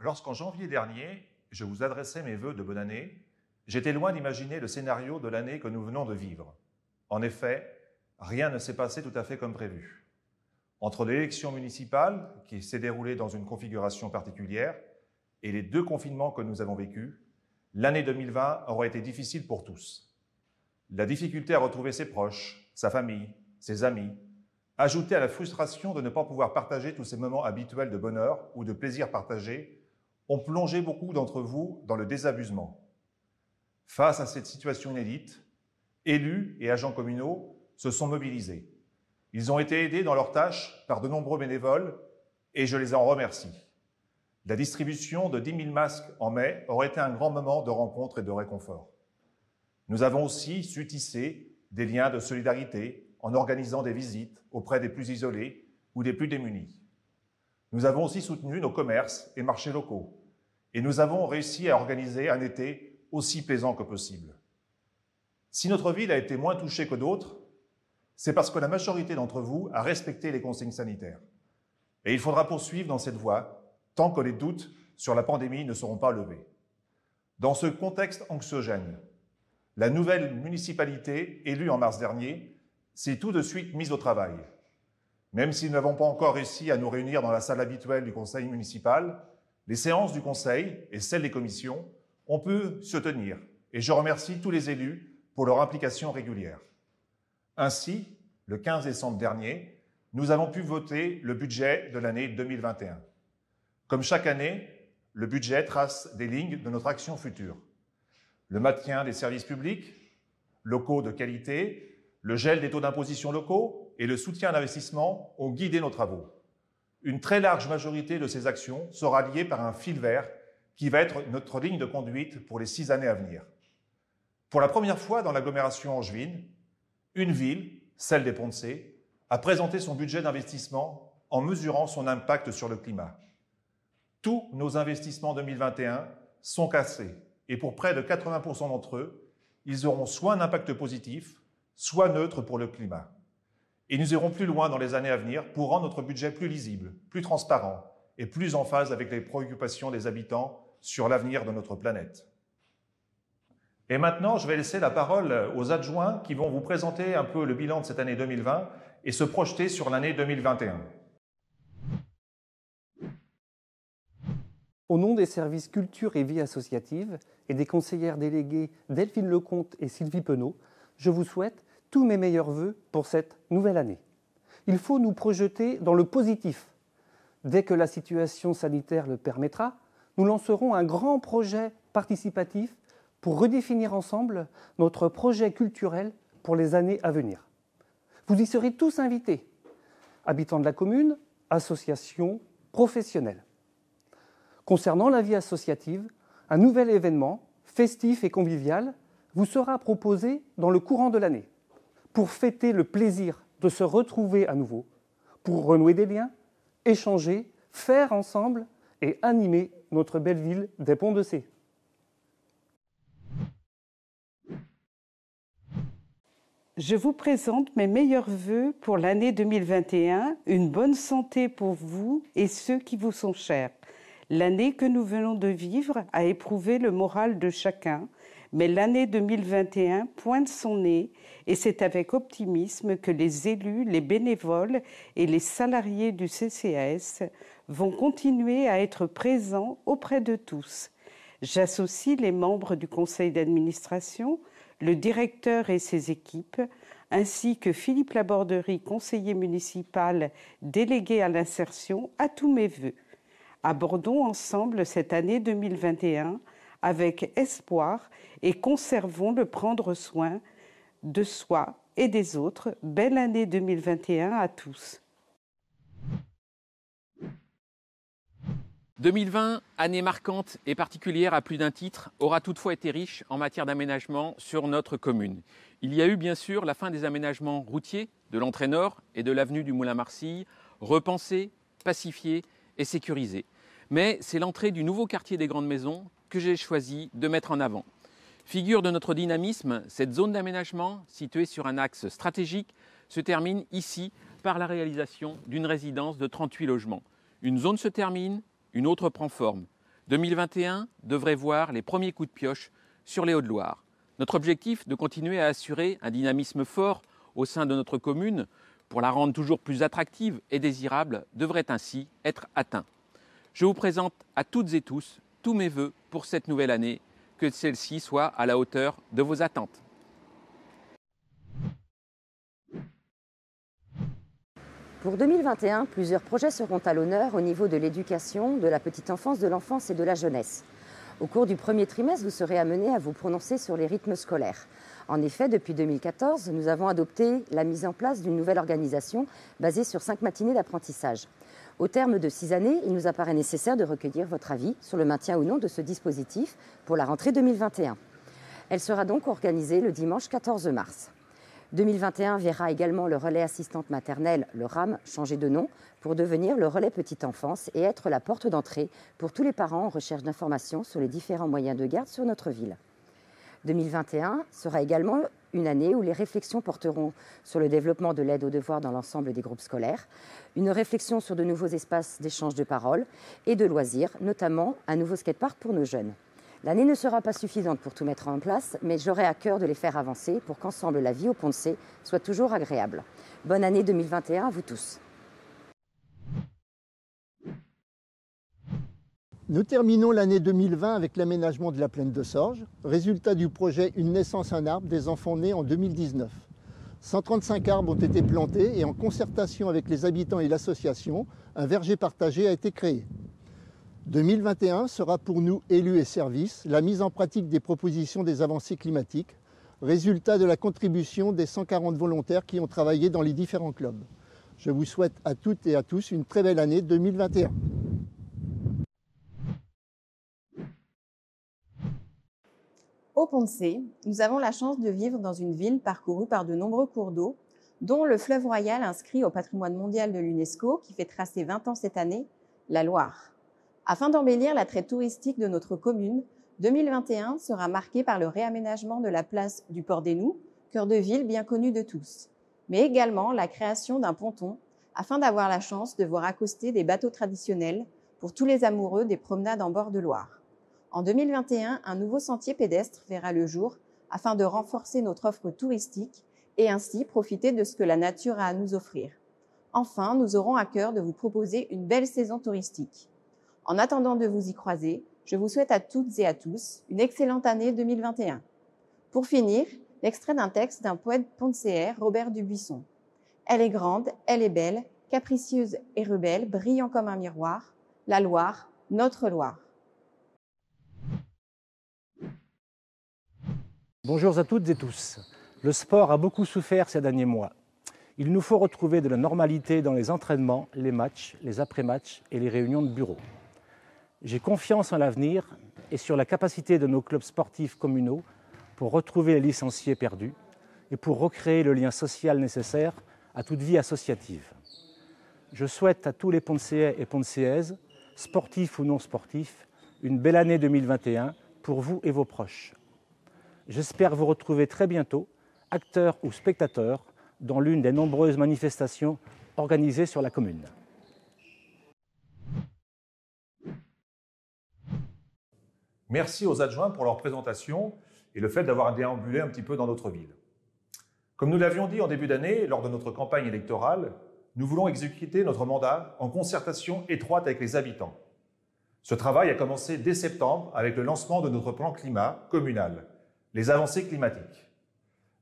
Lorsqu'en janvier dernier, je vous adressais mes vœux de bonne année, j'étais loin d'imaginer le scénario de l'année que nous venons de vivre. En effet, rien ne s'est passé tout à fait comme prévu. Entre l'élection municipale, qui s'est déroulée dans une configuration particulière, et les 2 confinements que nous avons vécus, l'année 2020 aura été difficile pour tous. La difficulté à retrouver ses proches, sa famille, ses amis, ajoutée à la frustration de ne pas pouvoir partager tous ces moments habituels de bonheur ou de plaisir partagé, ont plongé beaucoup d'entre vous dans le désabusement. Face à cette situation inédite, élus et agents communaux se sont mobilisés. Ils ont été aidés dans leurs tâches par de nombreux bénévoles et je les en remercie. La distribution de 10 000 masques en mai aurait été un grand moment de rencontre et de réconfort. Nous avons aussi su tisser des liens de solidarité en organisant des visites auprès des plus isolés ou des plus démunis. Nous avons aussi soutenu nos commerces et marchés locaux et nous avons réussi à organiser un été aussi plaisant que possible. Si notre ville a été moins touchée que d'autres, c'est parce que la majorité d'entre vous a respecté les consignes sanitaires. Et il faudra poursuivre dans cette voie tant que les doutes sur la pandémie ne seront pas levés. Dans ce contexte anxiogène, la nouvelle municipalité, élue en mars dernier, s'est tout de suite mise au travail. Même si nous n'avons pas encore réussi à nous réunir dans la salle habituelle du conseil municipal, les séances du conseil et celles des commissions ont pu se tenir. Et je remercie tous les élus pour leur implication régulière. Ainsi, le 15 décembre dernier, nous avons pu voter le budget de l'année 2021. Comme chaque année, le budget trace des lignes de notre action future. Le maintien des services publics, locaux de qualité, le gel des taux d'imposition locaux et le soutien à l'investissement ont guidé nos travaux. Une très large majorité de ces actions sera liée par un fil vert qui va être notre ligne de conduite pour les 6 années à venir. Pour la première fois dans l'agglomération angevine, une ville, celle des Ponts-de-Cé, a présenté son budget d'investissement en mesurant son impact sur le climat. Tous nos investissements 2021 sont cassés et pour près de 80% d'entre eux, ils auront soit un impact positif, soit neutre pour le climat. Et nous irons plus loin dans les années à venir pour rendre notre budget plus lisible, plus transparent et plus en phase avec les préoccupations des habitants sur l'avenir de notre planète. Et maintenant, je vais laisser la parole aux adjoints qui vont vous présenter un peu le bilan de cette année 2020 et se projeter sur l'année 2021. Au nom des services culture et vie associative et des conseillères déléguées Delphine Lecomte et Sylvie Penaud, je vous souhaite tous mes meilleurs vœux pour cette nouvelle année. Il faut nous projeter dans le positif. Dès que la situation sanitaire le permettra, nous lancerons un grand projet participatif pour redéfinir ensemble notre projet culturel pour les années à venir. Vous y serez tous invités, habitants de la commune, associations, professionnels. Concernant la vie associative, un nouvel événement, festif et convivial, vous sera proposé dans le courant de l'année, pour fêter le plaisir de se retrouver à nouveau, pour renouer des liens, échanger, faire ensemble et animer notre belle ville des Ponts-de-Cé. Je vous présente mes meilleurs vœux pour l'année 2021, une bonne santé pour vous et ceux qui vous sont chers. L'année que nous venons de vivre a éprouvé le moral de chacun, mais l'année 2021 pointe son nez et c'est avec optimisme que les élus, les bénévoles et les salariés du CCAS vont continuer à être présents auprès de tous. J'associe les membres du conseil d'administration, le directeur et ses équipes, ainsi que Philippe Laborderie, conseiller municipal délégué à l'insertion, à tous mes vœux. Abordons ensemble cette année 2021 avec espoir et conservons le prendre soin de soi et des autres. Belle année 2021 à tous. 2020, année marquante et particulière à plus d'un titre, aura toutefois été riche en matière d'aménagement sur notre commune. Il y a eu bien sûr la fin des aménagements routiers de l'entrée nord et de l'avenue du Moulin-Marcille, repensés, pacifiés et sécurisés. Mais c'est l'entrée du nouveau quartier des Grandes Maisons que j'ai choisi de mettre en avant. Figure de notre dynamisme, cette zone d'aménagement, située sur un axe stratégique, se termine ici par la réalisation d'une résidence de 38 logements. Une zone se termine, une autre prend forme. 2021 devrait voir les premiers coups de pioche sur les Hauts-de-Loire. Notre objectif de continuer à assurer un dynamisme fort au sein de notre commune pour la rendre toujours plus attractive et désirable devrait ainsi être atteint. Je vous présente à toutes et tous tous mes vœux pour cette nouvelle année, que celle-ci soit à la hauteur de vos attentes. Pour 2021, plusieurs projets seront à l'honneur au niveau de l'éducation, de la petite enfance, de l'enfance et de la jeunesse. Au cours du premier trimestre, vous serez amenés à vous prononcer sur les rythmes scolaires. En effet, depuis 2014, nous avons adopté la mise en place d'une nouvelle organisation basée sur 5 matinées d'apprentissage. Au terme de 6 années, il nous apparaît nécessaire de recueillir votre avis sur le maintien ou non de ce dispositif pour la rentrée 2021. Elle sera donc organisée le dimanche 14 mars. 2021 verra également le relais assistante maternelle, le RAM, changer de nom pour devenir le relais petite enfance et être la porte d'entrée pour tous les parents en recherche d'informations sur les différents moyens de garde sur notre ville. 2021 sera également une année où les réflexions porteront sur le développement de l'aide aux devoirs dans l'ensemble des groupes scolaires, une réflexion sur de nouveaux espaces d'échange de paroles et de loisirs, notamment un nouveau skatepark pour nos jeunes. L'année ne sera pas suffisante pour tout mettre en place, mais j'aurai à cœur de les faire avancer pour qu'ensemble la vie au Pont de C soit toujours agréable. Bonne année 2021 à vous tous. Nous terminons l'année 2020 avec l'aménagement de la plaine de Sorges, résultat du projet Une naissance, un arbre des enfants nés en 2019. 135 arbres ont été plantés et en concertation avec les habitants et l'association, un verger partagé a été créé. 2021 sera pour nous, élus et services, la mise en pratique des propositions des avancées climatiques, résultat de la contribution des 140 volontaires qui ont travaillé dans les différents clubs. Je vous souhaite à toutes et à tous une très belle année 2021. Au Pont de C, nous avons la chance de vivre dans une ville parcourue par de nombreux cours d'eau, dont le fleuve royal inscrit au patrimoine mondial de l'UNESCO qui fait tracer 20 ans cette année, la Loire. Afin d'embellir l'attrait touristique de notre commune, 2021 sera marqué par le réaménagement de la place du Port des Noues, cœur de ville bien connu de tous, mais également la création d'un ponton afin d'avoir la chance de voir accoster des bateaux traditionnels pour tous les amoureux des promenades en bord de Loire. En 2021, un nouveau sentier pédestre verra le jour afin de renforcer notre offre touristique et ainsi profiter de ce que la nature a à nous offrir. Enfin, nous aurons à cœur de vous proposer une belle saison touristique. En attendant de vous y croiser, je vous souhaite à toutes et à tous une excellente année 2021. Pour finir, l'extrait d'un texte d'un poète pontcéen, Robert Dubuisson. Elle est grande, elle est belle, capricieuse et rebelle, brillant comme un miroir, la Loire, notre Loire. Bonjour à toutes et tous. Le sport a beaucoup souffert ces derniers mois. Il nous faut retrouver de la normalité dans les entraînements, les matchs, les après-matchs et les réunions de bureau. J'ai confiance en l'avenir et sur la capacité de nos clubs sportifs communaux pour retrouver les licenciés perdus et pour recréer le lien social nécessaire à toute vie associative. Je souhaite à tous les Pontcéens et Pontcéaises, sportifs ou non sportifs, une belle année 2021 pour vous et vos proches. J'espère vous retrouver très bientôt, acteurs ou spectateurs, dans l'une des nombreuses manifestations organisées sur la commune. Merci aux adjoints pour leur présentation et le fait d'avoir déambulé un petit peu dans notre ville. Comme nous l'avions dit en début d'année, lors de notre campagne électorale, nous voulons exécuter notre mandat en concertation étroite avec les habitants. Ce travail a commencé dès septembre avec le lancement de notre plan climat communal, les avancées climatiques.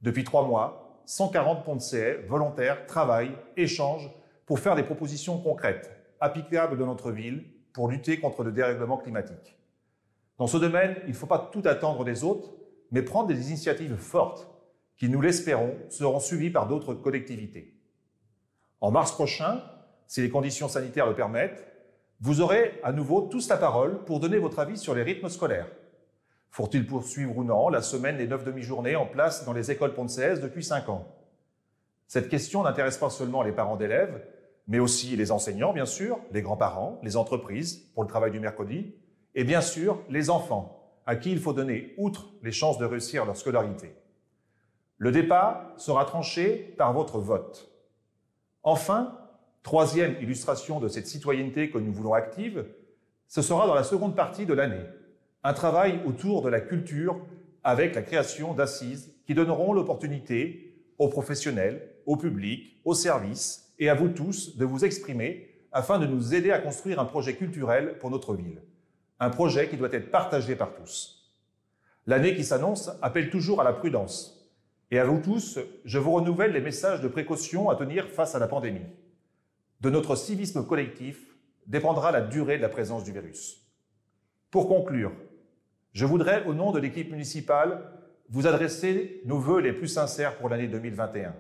Depuis 3 mois, 140 Pontcéens volontaires travaillent, échangent pour faire des propositions concrètes, applicables dans notre ville, pour lutter contre le dérèglement climatique. Dans ce domaine, il ne faut pas tout attendre des autres, mais prendre des initiatives fortes qui, nous l'espérons, seront suivies par d'autres collectivités. En mars prochain, si les conditions sanitaires le permettent, vous aurez à nouveau tous la parole pour donner votre avis sur les rythmes scolaires. Faut-il poursuivre ou non la semaine des 9 demi-journées en place dans les écoles pontcéaises depuis 5 ans? Cette question n'intéresse pas seulement les parents d'élèves, mais aussi les enseignants, bien sûr, les grands-parents, les entreprises pour le travail du mercredi, et bien sûr les enfants, à qui il faut donner, outre les chances de réussir leur scolarité. Le débat sera tranché par votre vote. Enfin, troisième illustration de cette citoyenneté que nous voulons active, Ce sera dans la seconde partie de l'année, un travail autour de la culture avec la création d'assises qui donneront l'opportunité aux professionnels, au public, aux services et à vous tous de vous exprimer afin de nous aider à construire un projet culturel pour notre ville. Un projet qui doit être partagé par tous. L'année qui s'annonce appelle toujours à la prudence. Et à vous tous, je vous renouvelle les messages de précaution à tenir face à la pandémie. De notre civisme collectif dépendra la durée de la présence du virus. Pour conclure, je voudrais, au nom de l'équipe municipale, vous adresser nos vœux les plus sincères pour l'année 2021.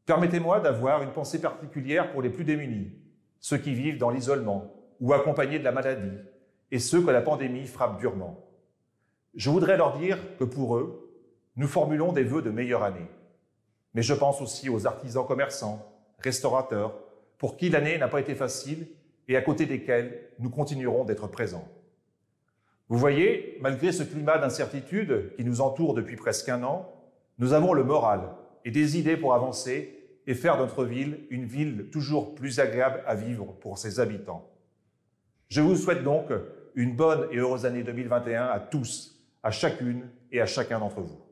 Permettez-moi d'avoir une pensée particulière pour les plus démunis, ceux qui vivent dans l'isolement ou accompagnés de la maladie, et ceux que la pandémie frappe durement. Je voudrais leur dire que pour eux, nous formulons des vœux de meilleure année. Mais je pense aussi aux artisans commerçants, restaurateurs, pour qui l'année n'a pas été facile et à côté desquels nous continuerons d'être présents. Vous voyez, malgré ce climat d'incertitude qui nous entoure depuis presque un an, nous avons le moral et des idées pour avancer et faire de notre ville une ville toujours plus agréable à vivre pour ses habitants. Je vous souhaite donc une bonne et heureuse année 2021 à tous, à chacune et à chacun d'entre vous.